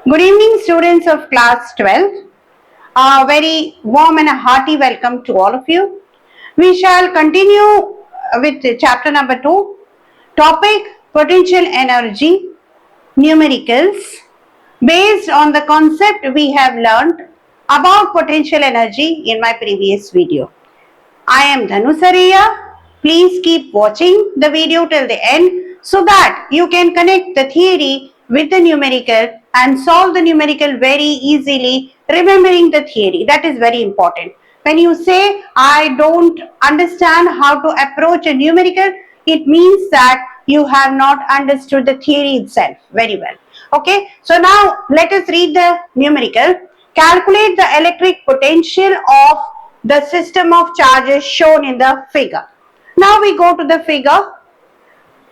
Good evening, students of class 12. A very warm and a hearty welcome to all of you. We shall continue with chapter number 2, topic potential energy, numericals, based on the concept we have learned about potential energy in my previous video. I am Dhanu Sareya. Please keep watching the video till the end so that you can connect the theory with the numerical and solve the numerical very easily, remembering the theory. That is very important. When you say, I don't understand how to approach a numerical, it means that you have not understood the theory itself very well. Okay, so now let us read the numerical. Calculate the electric potential of the system of charges shown in the figure. Now we go to the figure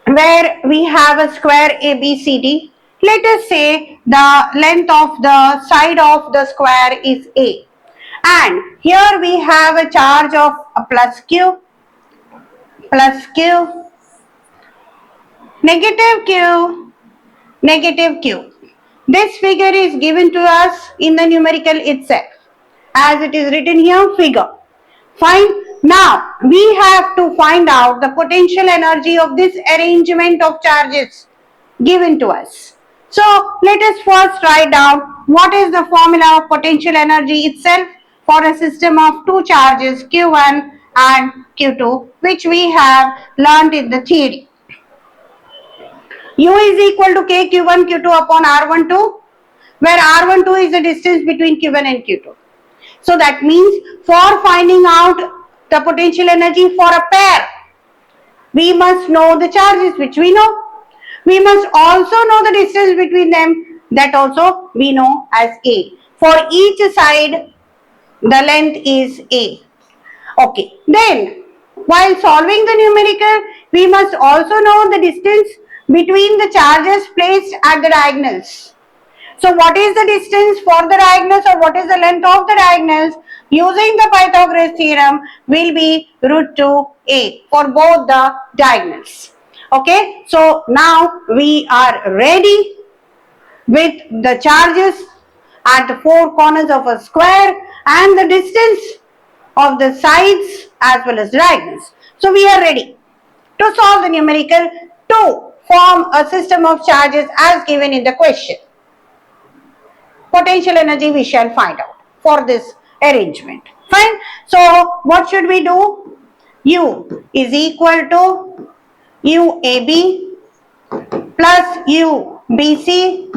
where we have a square ABCD. Let us say the length of the side of the square is A. And here we have a charge of a plus Q, negative Q, negative Q. This figure is given to us in the numerical itself. As it is written here, figure. Fine. Now, we have to find out the potential energy of this arrangement of charges given to us. So, let us first write down what is the formula of potential energy itself for a system of two charges Q1 and Q2, which we have learned in the theory. U is equal to K Q1 Q2 upon R12, where R12 is the distance between Q1 and Q2. So that means for finding out the potential energy for a pair, we must know the charges which we know. We must also know the distance between them, that also we know as A. For each side, the length is A. Okay, then while solving the numerical, we must also know the distance between the charges placed at the diagonals. So what is the distance for the diagonals, or what is the length of the diagonals? Using the Pythagoras theorem will be root 2a for both the diagonals. Okay, so now we are ready with the charges at the four corners of a square and the distance of the sides as well as diagonals. So we are ready to solve the numerical to form a system of charges as given in the question. Potential energy we shall find out for this arrangement. Fine. So what should we do? U is equal to UAB plus UBC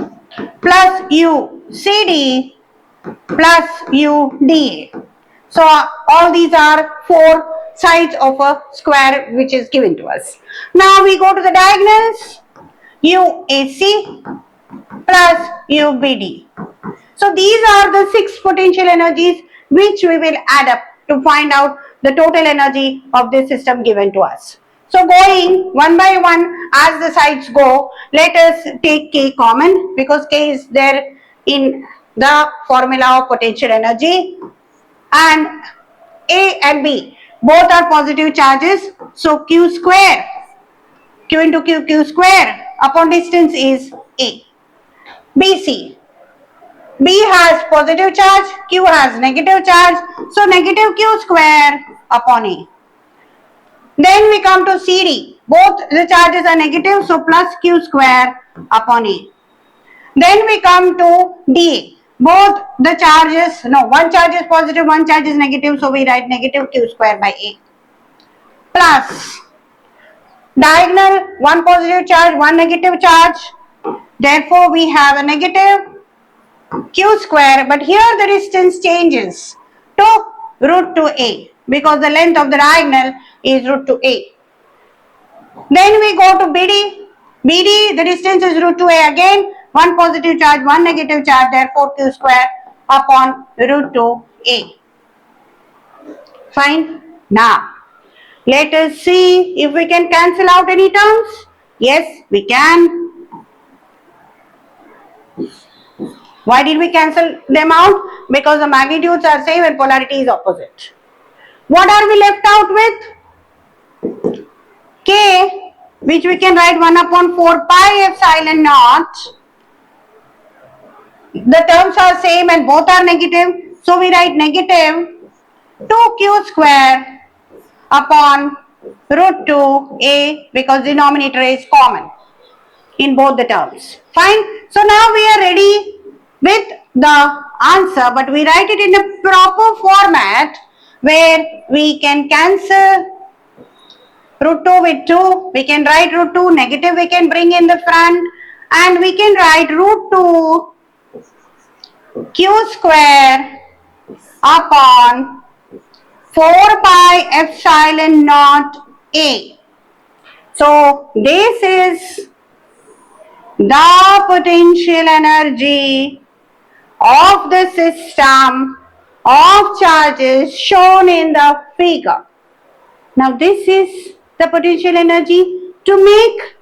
plus UCD plus UDA. So all these are four sides of a square which is given to us. Now we go to the diagonals. UAC plus UBD. So these are the six potential energies which we will add up to find out the total energy of this system given to us. So going one by one as the sides go, let us take K common because K is there in the formula of potential energy, and A and B both are positive charges. So Q square, Q into Q square upon distance is A. BC, B has positive charge, Q has negative charge, so negative Q square upon A. Then we come to CD, both the charges are negative, so plus Q square upon A. Then we come to DA, both the charges, one charge is positive, one charge is negative, so we write negative Q square by A. Plus, diagonal, one positive charge, one negative charge, therefore we have a negative Q square, but here the distance changes to root 2a because the length of the diagonal is root 2a. Then we go to BD. BD, the distance is root 2a again, one positive charge, one negative charge, therefore Q square upon root 2a. Fine. Now, let us see if we can cancel out any terms. Yes, we can. Why did we cancel them out? Because the magnitudes are same and polarity is opposite. What are we left out with? K, which we can write 1 upon 4 pi epsilon naught the terms are same and both are negative. So we write negative 2q square upon root 2a because denominator is common in both the terms. Fine. So now we are ready with the answer, but we write it in a proper format where we can cancel root 2 with 2. We can write root 2 negative, we can bring in the front, and we can write root 2 q square upon 4 pi epsilon naught a. So this is the potential energy of the system of charges shown in the figure. Now this is the potential energy to make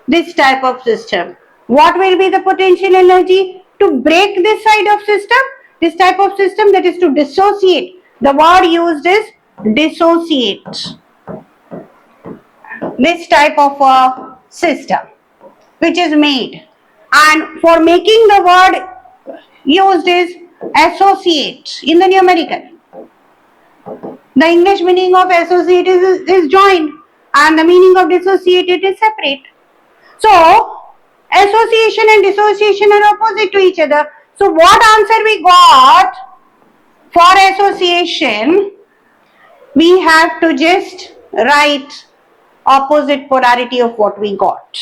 this type of system. What will be the potential energy to break this side of system? This type of system, that is to dissociate. The word used is dissociate. This type of a system which is made, and for making the word used is associate in the numerical. The English meaning of associate is joined and the meaning of dissociated is separate. So association and dissociation are opposite to each other. So what answer we got for association? We have to just write opposite polarity of what we got.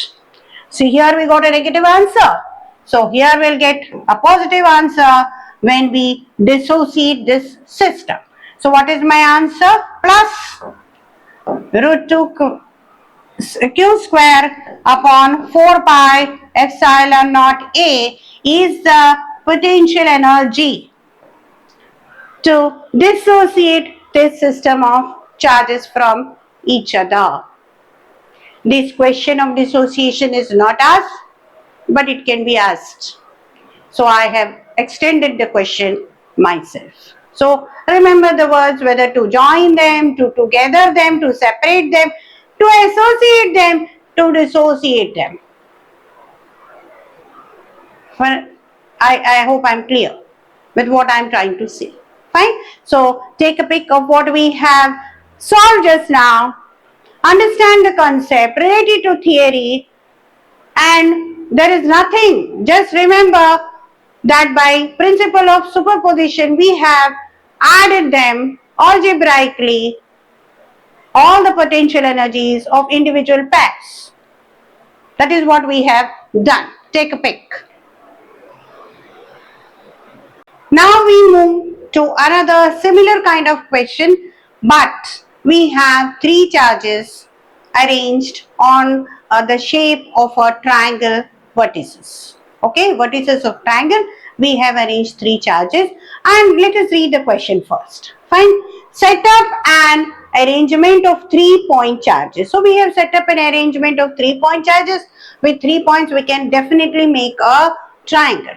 So here we got a negative answer. So here we'll get a positive answer when we dissociate this system. So what is my answer? Plus root 2 q square upon 4 pi epsilon naught a is the potential energy to dissociate this system of charges from each other. This question of dissociation is not asked, but it can be asked. So I have extended the question myself. So remember the words, whether to join them, to together them, to separate them, to associate them, to dissociate them. Well, I hope I'm clear with what I'm trying to say. Fine. So take a pic of what we have solved just now. Understand the concept, relate it to theory, and there is nothing. Just remember that by principle of superposition, we have added them algebraically, all the potential energies of individual pairs. That is what we have done. Take a pic. Now we move to another similar kind of question, but we have three charges arranged on the shape of a triangle vertices. Okay, vertices of triangle, we have arranged three charges, and let us read the question first. Fine. Set up an arrangement of 3-point charges. So we have set up an arrangement of 3-point charges. With 3 points we can definitely make a triangle.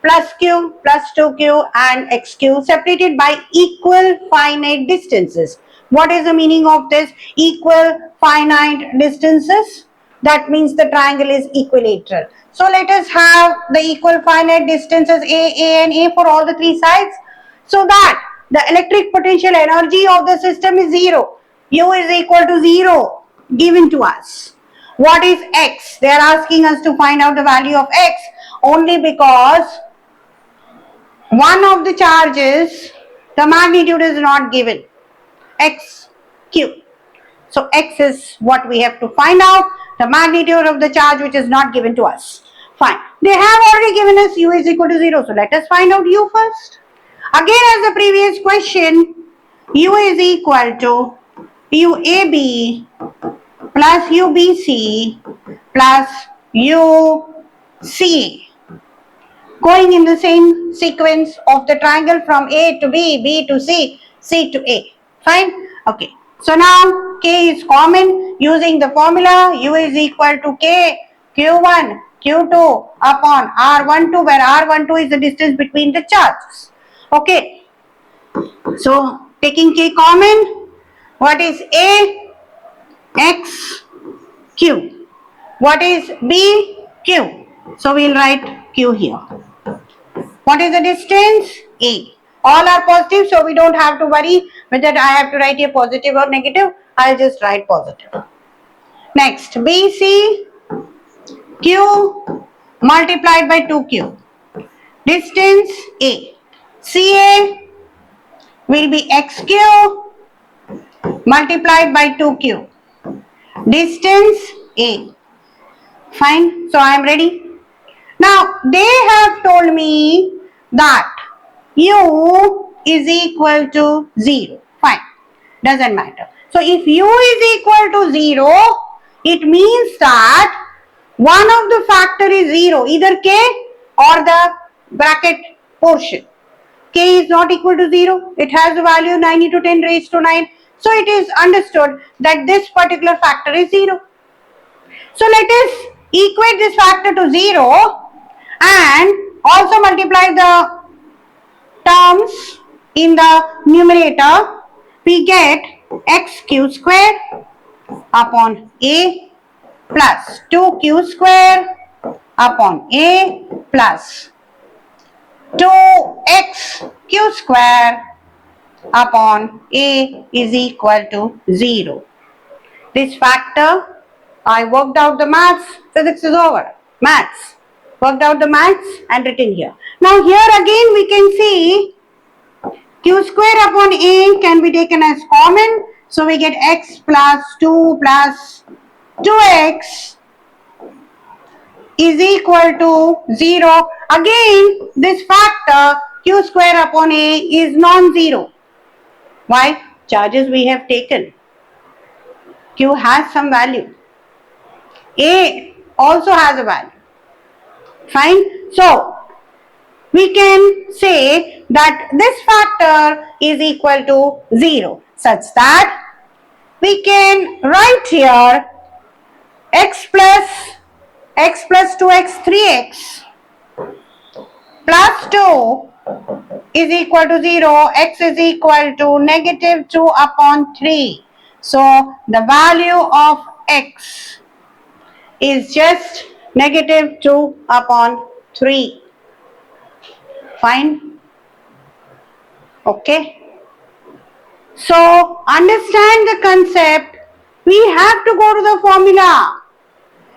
Plus q, plus 2q and xq separated by equal finite distances. What is the meaning of this equal finite distances? That means the triangle is equilateral. So let us have the equal finite distances A and A for all the three sides, so that the electric potential energy of the system is 0. U is equal to 0 given to us. What is x? They are asking us to find out the value of x only because one of the charges, the magnitude is not given, x, q. So x is what we have to find out, the magnitude of the charge which is not given to us. Fine. They have already given us u is equal to 0. So let us find out u first. Again, as the previous question, u is equal to uab plus ubc plus uca. Going in the same sequence of the triangle from A to B, B to C, C to A. Fine? Okay. So now K is common. Using the formula, U is equal to K, Q1, Q2 upon R12, where R12 is the distance between the charges. Okay. So taking K common, what is A? X, Q. What is B? Q. So we'll write Q here. What is the distance? A. All are positive, so we don't have to worry whether I have to write here positive or negative. I'll just write positive. Next, BC Q multiplied by 2Q. Distance A. CA will be XQ multiplied by 2Q. Distance A. Fine. So I am ready. Now they have told me that U is equal to 0. Fine. Doesn't matter. So if U is equal to 0, it means that one of the factor is 0, either K or the bracket portion. K is not equal to 0. It has a value 9 into 10 raised to 9. So it is understood that this particular factor is 0. So let us equate this factor to 0 and also multiply the terms in the numerator. We get xq square upon a plus 2q square upon a plus 2xq square upon a is equal to 0. This factor, I worked out the maths. Physics is over. Maths. Worked out the maths and written here. Now here again we can see q square upon a can be taken as common. So we get x plus 2 plus 2x is equal to 0. Again this factor q square upon a is non-zero. Why? Charges we have taken. Q has some value. A also has a value. Fine. So we can say that this factor is equal to 0 such that we can write here x plus 2x 3x plus 2 is equal to 0, x is equal to negative 2 upon 3. So the value of x is just negative 2 upon 3. Fine. Okay. So understand the concept. We have to go to the formula.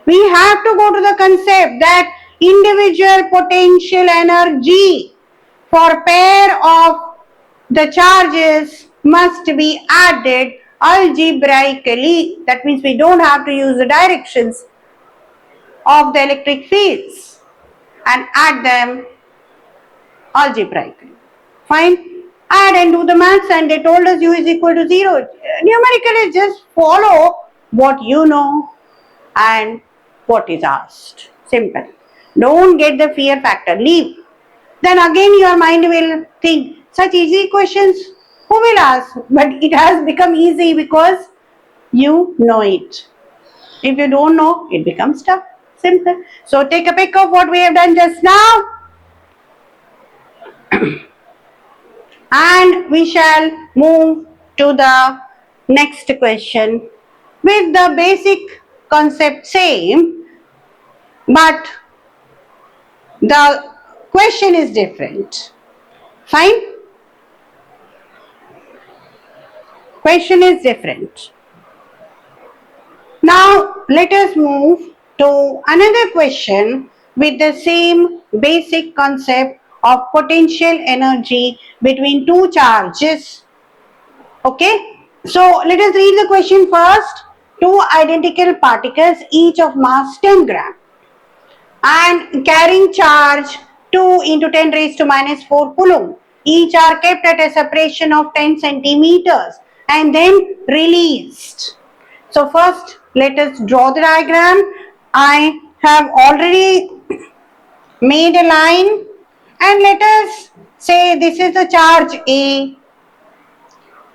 We have to go to the concept that individual potential energy for pair of the charges must be added algebraically. That means we don't have to use the directions of the electric fields and add them algebraically. Fine. Add and do the maths, and they told us u is equal to 0. Numerically just follow what you know and what is asked. Simple. Don't get the fear factor. Leave. Then again your mind will think such easy questions who will ask? But it has become easy because you know it. If you don't know, it becomes tough. Simple. So take a pick of what we have done just now. And we shall move to the next question with the basic concept same, but the question is different. Fine? Question is different. Now let us move to another question with the same basic concept of potential energy between two charges. Okay, so let us read the question first. Two identical particles, each of mass 10 gram and carrying charge 2 into 10 raised to minus 4 coulomb. Each are kept at a separation of 10 centimeters and then released. So first let us draw the diagram. I have already made a line. And let us say this is the charge A,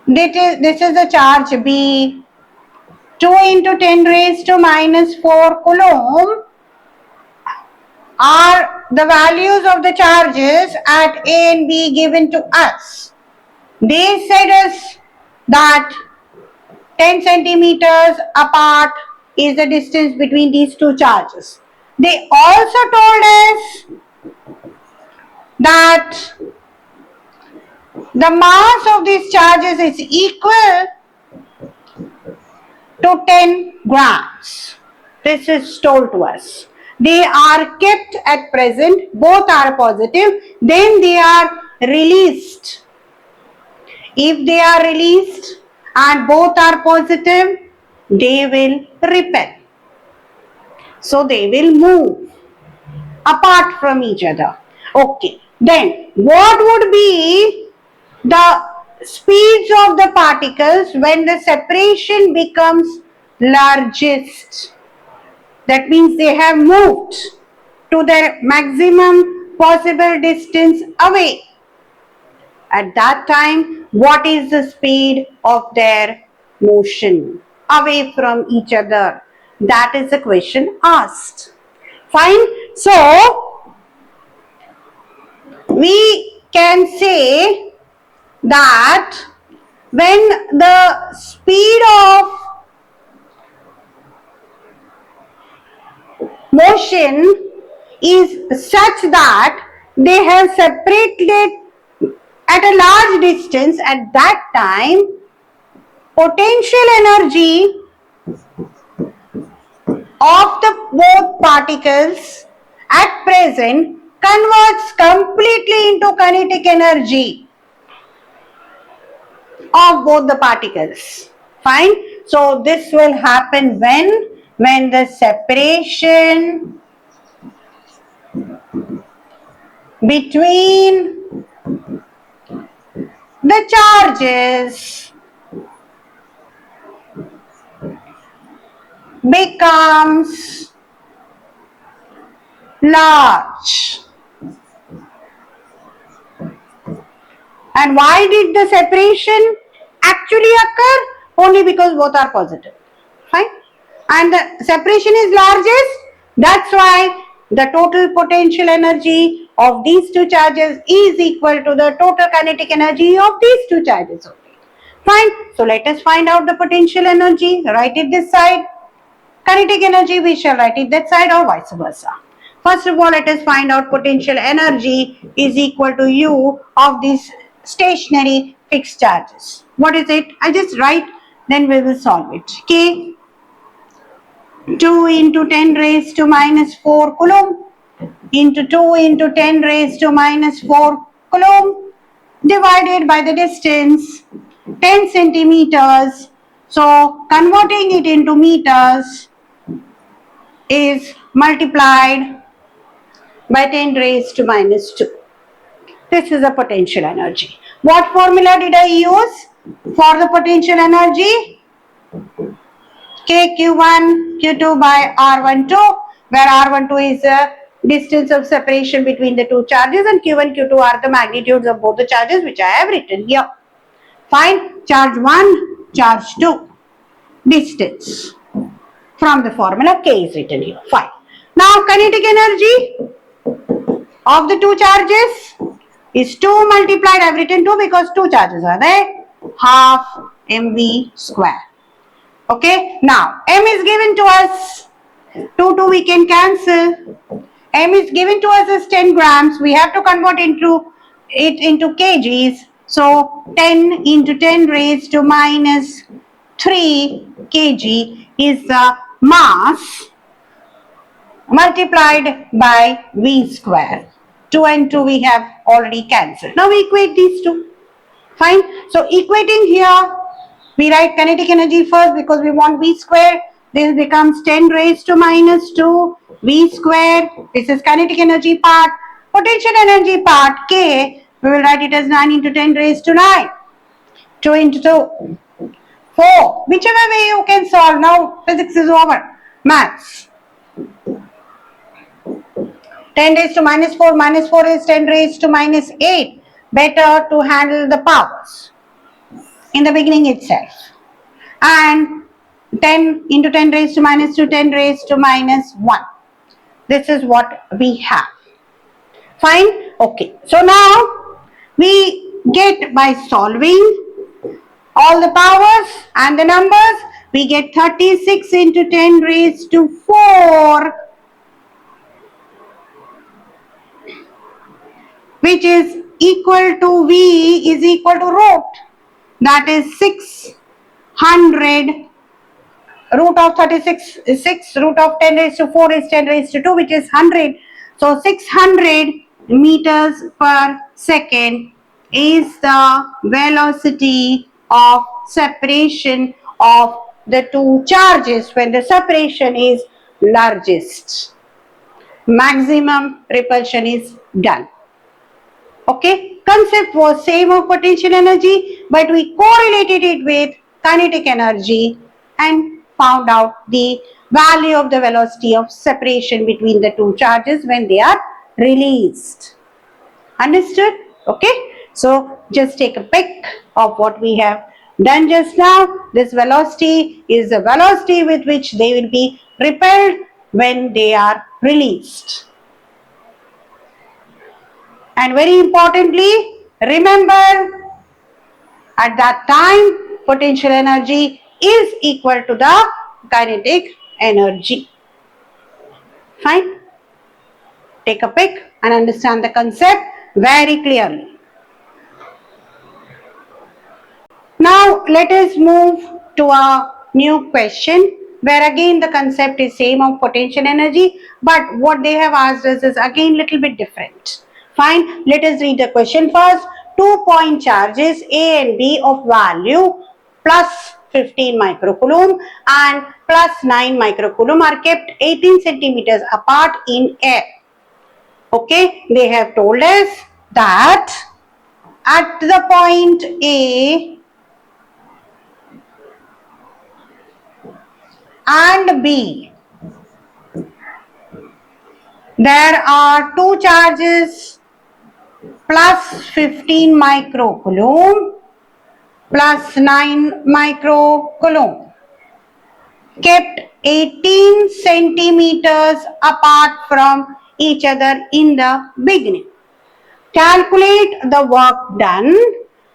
this is the charge B, 2 into 10 raised to minus 4 coulomb are the values of the charges at A and B given to us. They said us that 10 centimeters apart is the distance between these two charges. They also told us that that the mass of these charges is equal to 10 grams. This is told to us. They are kept at present, both are positive, then they are released. If they are released and both are positive, they will repel. So they will move apart from each other. Okay, then what would be the speeds of the particles when the separation becomes largest? That means they have moved to their maximum possible distance away. At that time, what is the speed of their motion away from each other? That is the question asked. Fine. So, we can say that when the speed of motion is such that they have separated at a large distance, at that time potential energy of the both particles at present converts completely into kinetic energy of both the particles. Fine. So this will happen when the separation between the charges becomes large. And why did the separation actually occur? Only because both are positive. Fine. And the separation is largest. That's why the total potential energy of these two charges is equal to the total kinetic energy of these two charges only. Fine. So let us find out the potential energy. Write it this side. Kinetic energy, we shall write it that side or vice versa. First of all, let us find out potential energy is equal to U of these stationary fixed charges. What is it? I just write, then we will solve it. K 2 into 10 raised to minus 4 coulomb into 2 into 10 raised to minus 4 coulomb divided by the distance 10 centimeters. So converting it into meters is multiplied by 10 raised to minus 2. This is the potential energy. What formula did I use for the potential energy? KQ1 Q2 by R12, where R12 is the distance of separation between the two charges and Q1 Q2 are the magnitudes of both the charges which I have written here. Fine. Charge 1, charge 2. Distance. From the formula K is written here. Fine. Now kinetic energy of the two charges is 2 multiplied. I have written 2 because two charges are there. Half mv square. Okay. Now m is given to us. 2 we can cancel. M is given to us as 10 grams. We have to convert into kgs. So 10 into 10 raised to minus 3 kg is the mass multiplied by v square. 2 and 2 we have already cancelled. Now we equate these two. Fine. So equating here, we write kinetic energy first because we want v square. This becomes 10 raised to minus 2 v square. This is kinetic energy part. Potential energy part K, we will write it as 9 into 10 raised to 9. 2 into 2. 4. Whichever way you can solve. Now physics is over. Maths. 10 raised to minus 4. Minus 4 is 10 raised to minus 8. Better to handle the powers in the beginning itself. And 10 into 10 raised to minus 2, 10 raised to minus 1. This is what we have. Fine. Okay. So now we get by solving all the powers and the numbers, we get 36 into 10 raised to 4, which is equal to V is equal to root, that is 600. Root of 36 is 6, root of 10 raised to 4 is 10 raised to 2, which is 100. So 600 meters per second is the velocity of separation of the two charges when the separation is largest. Maximum repulsion is done. Okay, concept was same of potential energy, but we correlated it with kinetic energy and found out the value of the velocity of separation between the two charges when they are released. Understood? Okay, so just take a pic of what we have done just now. This velocity is the velocity with which they will be repelled when they are released. And very importantly, remember, at that time, potential energy is equal to the kinetic energy. Fine? Take a pic and understand the concept very clearly. Now, let us move to a new question where again the concept is same of potential energy, but what they have asked us is again little bit different. Fine, let us read the question first. 2-point charges A and B of value plus 15 microcoulomb and plus 9 microcoulomb are kept 18 centimeters apart in air. Okay, they have told us that at the point A and B, there are two charges plus 15 microcoulomb plus 9 microcoulomb kept 18 centimeters apart from each other in the beginning. Calculate the work done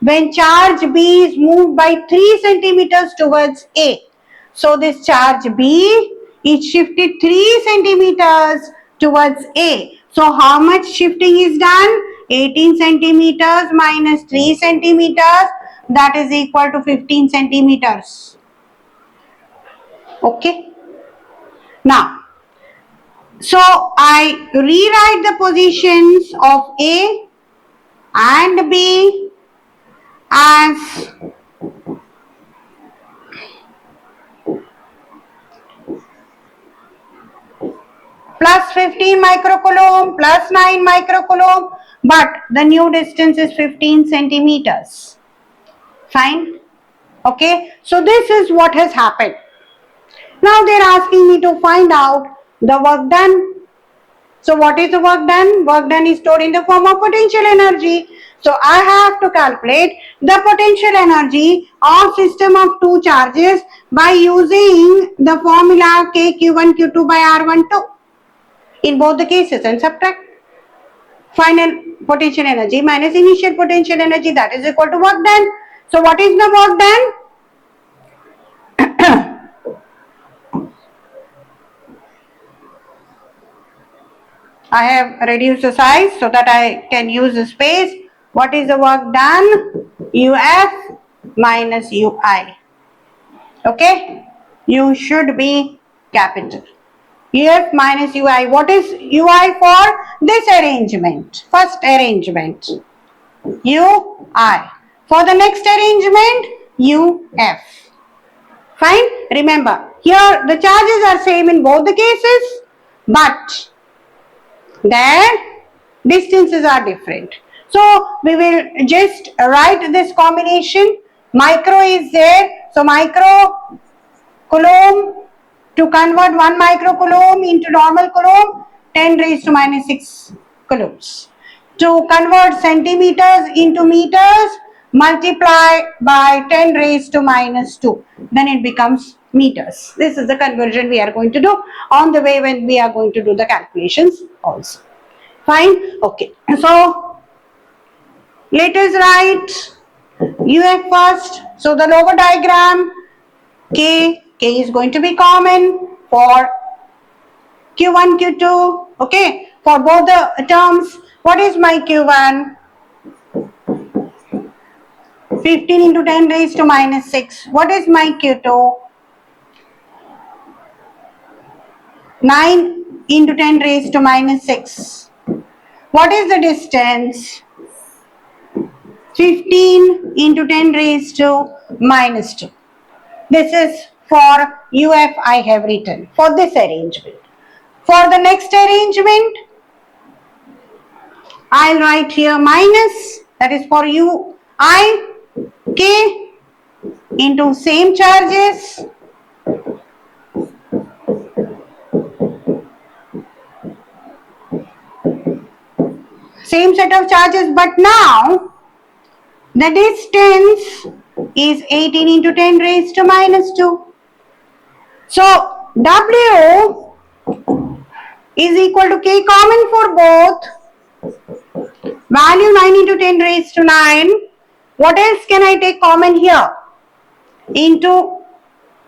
when charge B is moved by 3 centimeters towards A. So this charge B is shifted 3 centimeters towards A. So how much shifting is done? 18 centimeters minus 3 centimeters, that is equal to 15 centimeters. Okay. Now, so I rewrite the positions of A and B as plus 15 microcoulomb plus 9 microcoulomb, but the new distance is 15 centimeters. Fine. Okay. So this is what has happened. Now they are asking me to find out the work done. So what is the work done? Work done is stored in the form of potential energy. So I have to calculate the potential energy of system of two charges by using the formula K Q1 Q2 by R12 in both the cases and subtract final potential energy minus initial potential energy, that is equal to work done. So what is the work done? I have reduced the size so that I can use the space. What is the work done? UF minus UI. Okay? U should be capital. UF minus UI. What is UI for? This arrangement. First arrangement. UI. For the next arrangement, UF. Fine? Remember, here the charges are same in both the cases, but their distances are different. So we will just write this combination. Micro is there. So micro coulomb, to convert 1 microcoulomb into normal coulomb, 10 raised to minus 6 coulombs. To convert centimeters into meters, multiply by 10 raised to minus 2. Then it becomes meters. This is the conversion we are going to do on the way when we are going to do the calculations also. Fine? Okay. So, let us write UF first. So, the lower diagram, K is going to be common for Q1, Q2. Okay. For both the terms, What is my Q1? 15 into 10 raised to minus 6. What is my Q2? 9 into 10 raised to minus 6. What is the distance? 15 into 10 raised to minus 2. This is for UF I have written for this arrangement. For the next arrangement, I'll write here minus, that is for U I K into same charges same set of charges, but now the distance is 18 into 10 raised to minus 2. So W is equal to K common for both. Value 9 into 10 raised to 9. What else can I take common here? Into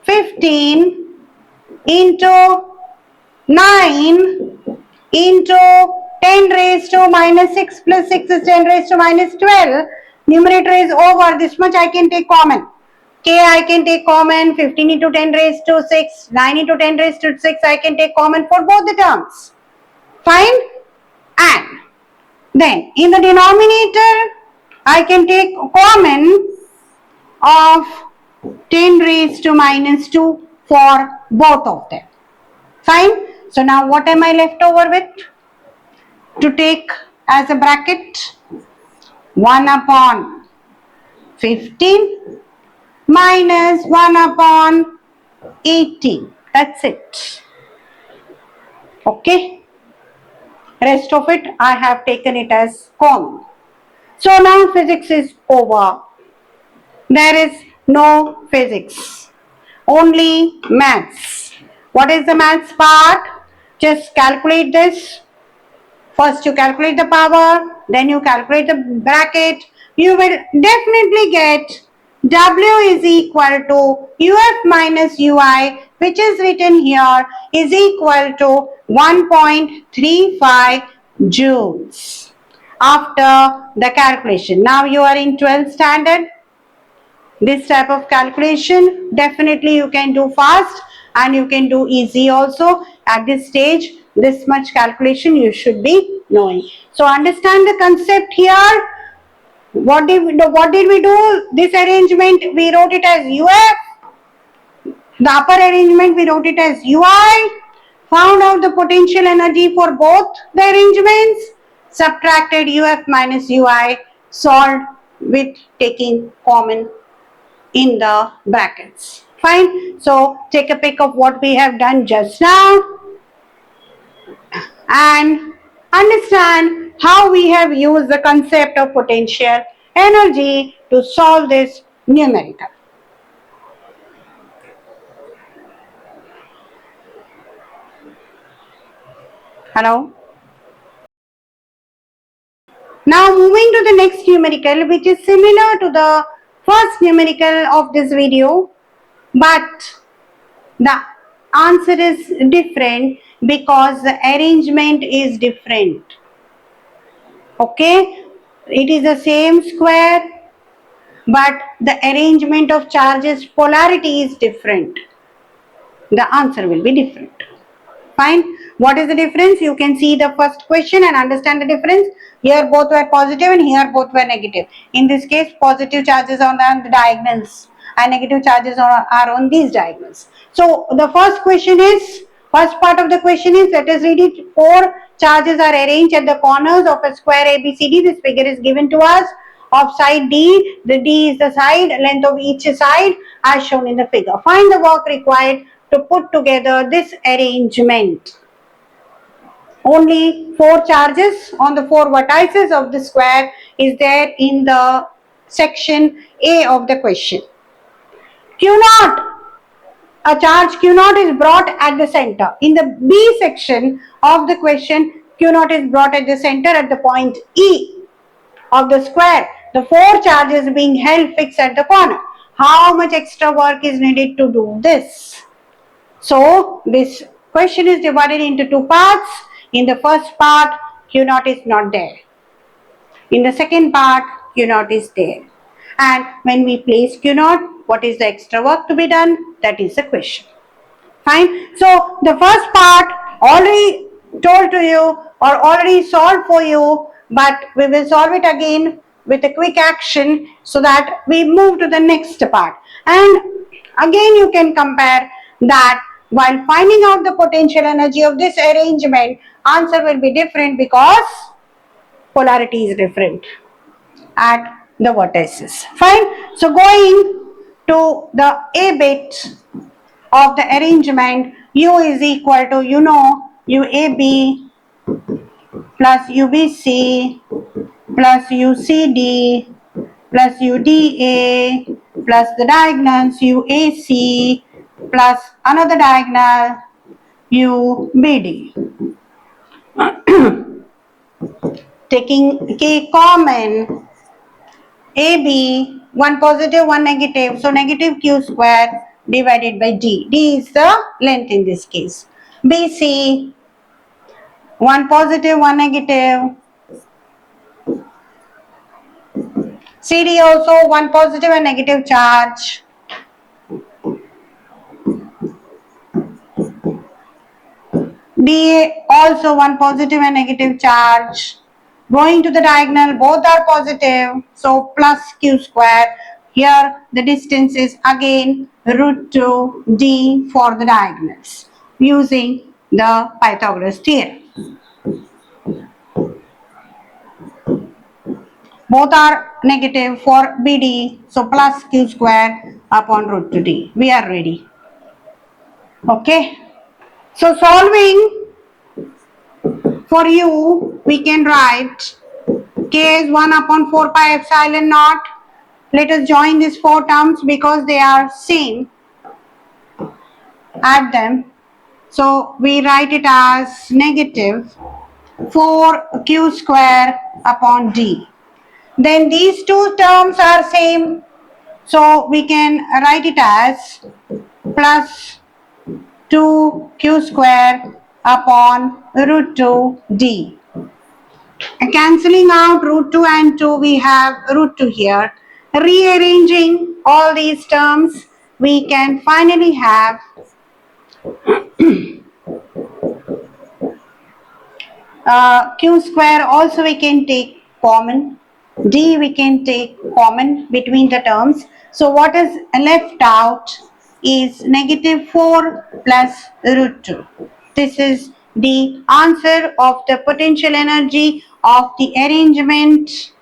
15 into 9 into 10 raised to minus 6 plus 6 is 10 raised to minus 12. Numerator is over. This much I can take common. K I can take common. 15 into 10 raised to 6. 9 into 10 raised to 6 I can take common for both the terms. Fine? And then in the denominator I can take common of 10 raised to minus 2 for both of them. Fine? So now what am I left over with? To take as a bracket 1 upon 15 minus 1 upon 18. That's it. Okay. Rest of it I have taken it as common. So now physics is over. There is no physics. Only maths. What is the maths part? Just calculate this. First you calculate the power, then you calculate the bracket. You will definitely get W is equal to UF minus UI, which is written here, is equal to 1.35 joules after the calculation. Now you are in 12th standard. This type of calculation definitely you can do fast and you can do easy also. At this stage, this much calculation you should be knowing. So understand the concept here. What did we do? This arrangement we wrote it as UF. The upper arrangement we wrote it as UI. Found out the potential energy for both the arrangements. Subtracted UF minus UI. Solved with taking common in the brackets. Fine. So take a pic of what we have done just now and understand how we have used the concept of potential energy to solve this numerical. Hello? Now moving to the next numerical, which is similar to the first numerical of this video, but the answer is different because the arrangement is different. Okay, it is the same square, but the arrangement of charges polarity is different. The answer will be different. Fine. What is the difference? You can see the first question and understand the difference. Here both were positive and here both were negative. In this case, positive charges are on the diagonals and negative charges are on these diagonals. So the first part of the question is, let us read it. 4 charges are arranged at the corners of a square ABCD. This figure is given to us of side D. The D is the side length of each side as shown in the figure. Find the work required to put together this arrangement. Only 4 charges on the 4 vertices of the square is there in the section A of the question. Q0, a charge Q0 is brought at the center. In the B section of the question, Q0 is brought at the center at the point E of the square. The 4 charges being held fixed at the corner. How much extra work is needed to do this? So this question is divided into 2 parts. In the first part, Q0 is not there. In the second part, Q naught is there. And when we place Q naught, what is the extra work to be done? That is the question. Fine. So the first part already told to you or already solved for you, but we will solve it again with a quick action so that we move to the next part. And again you can compare that while finding out the potential energy of this arrangement, answer will be different because polarity is different at the vertices. Fine. So going to the A bit of the arrangement, U is equal to, UAB plus UBC plus UCD plus UDA plus the diagonals UAC plus another diagonal UBD. Taking K common, AB, one positive, one negative, so negative Q square divided by D. D is the length in this case. BC, one positive, one negative. CD also one positive and negative charge. DA also one positive and negative charge. Going to the diagonal, both are positive, so plus Q square. Here the distance is again root 2 D for the diagonals using the Pythagoras theorem. Both are negative for BD, so plus Q square upon root 2D. We are ready. Okay. So solving for U, we can write K is 1 upon 4 pi epsilon naught. Let us join these four terms because they are same. Add them. So we write it as negative 4Q square upon D. Then these two terms are same. So we can write it as plus 2Q square upon root 2D. And cancelling out root 2 and 2, we have root 2 here. Rearranging all these terms, we can finally have Q square also we can take common. D we can take common between the terms. So what is left out is negative 4 plus root 2. This is the answer of the potential energy of the arrangement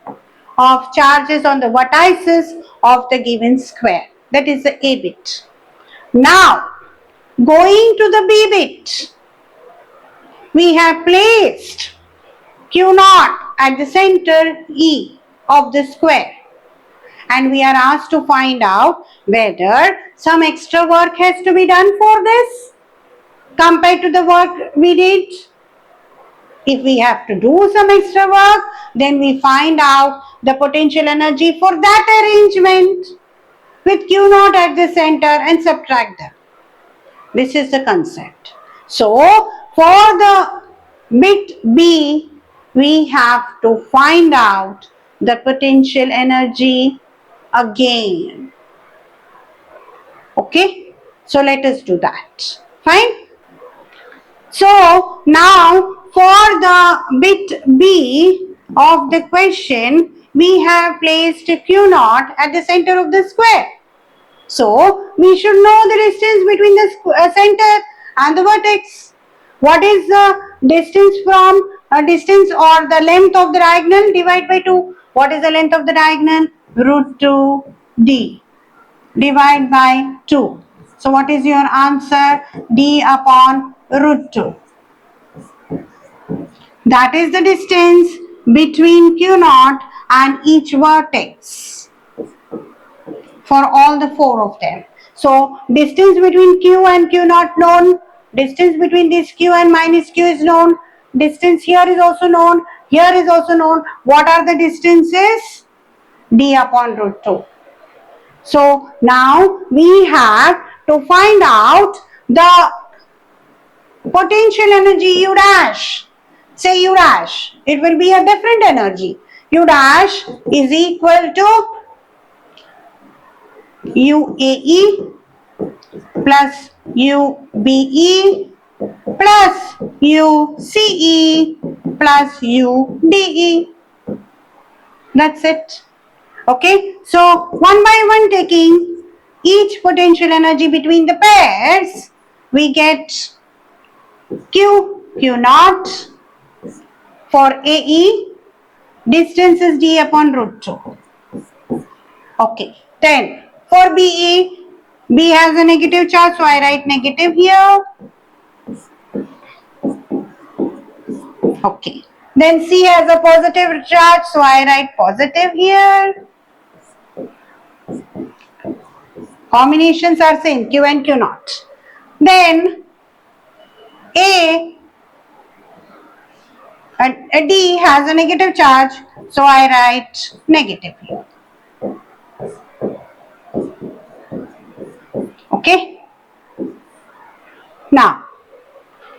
of charges on the vertices of the given square. That is the A bit. Now, going to the B bit, we have placed Q naught at the center E of the square. And we are asked to find out whether some extra work has to be done for this compared to the work we did. If we have to do some extra work, then we find out the potential energy for that arrangement with Q naught at the center and subtract them. This is the concept. So, for the bit B, we have to find out the potential energy again. Okay? So, let us do that. Fine? So, now for the bit B of the question, we have placed Q naught at the center of the square. So, we should know the distance between the center and the vertex. What is the distance from distance or the length of the diagonal? Divide by 2. What is the length of the diagonal? Root 2D. Divide by 2. So, what is your answer? D upon root 2. That is the distance between Q naught and each vertex for all the four of them. So, distance between Q and Q naught known, distance between this Q and minus Q is known, distance here is also known, here is also known. What are the distances? D upon root 2. So, now we have to find out the potential energy U dash. Say U dash. It will be a different energy. U dash is equal to UAE plus UBE plus UCE plus UDE. That's it. Okay, so one by one, taking each potential energy between the pairs, we get Q naught for AE, distance is D upon root 2. Okay, then for BE, B has a negative charge, so I write negative here. Okay, then C has a positive charge, so I write positive here. Combinations are same, Q and Q naught. Then A and D has a negative charge, so I write negative here. Okay. Now,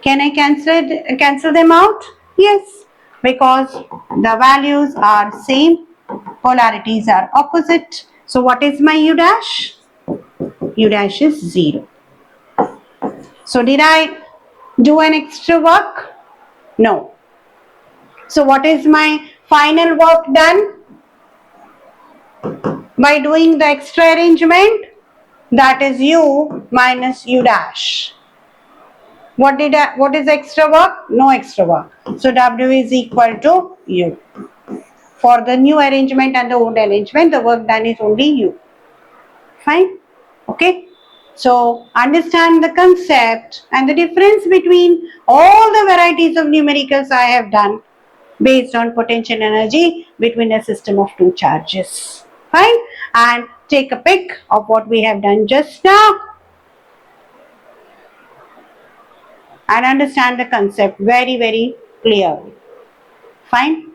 can I cancel them out? Yes, because the values are same, polarities are opposite. So what is my U dash? U dash is 0. So did I do an extra work? No. So what is my final work done? By doing the extra arrangement, that is U minus U dash. What is extra work? No extra work. So W is equal to U. For the new arrangement and the old arrangement, the work done is only U. Fine? Okay? So understand the concept and the difference between all the varieties of numericals I have done based on potential energy between a system of two charges. Fine? And take a pic of what we have done just now and understand the concept very, very clearly. Fine?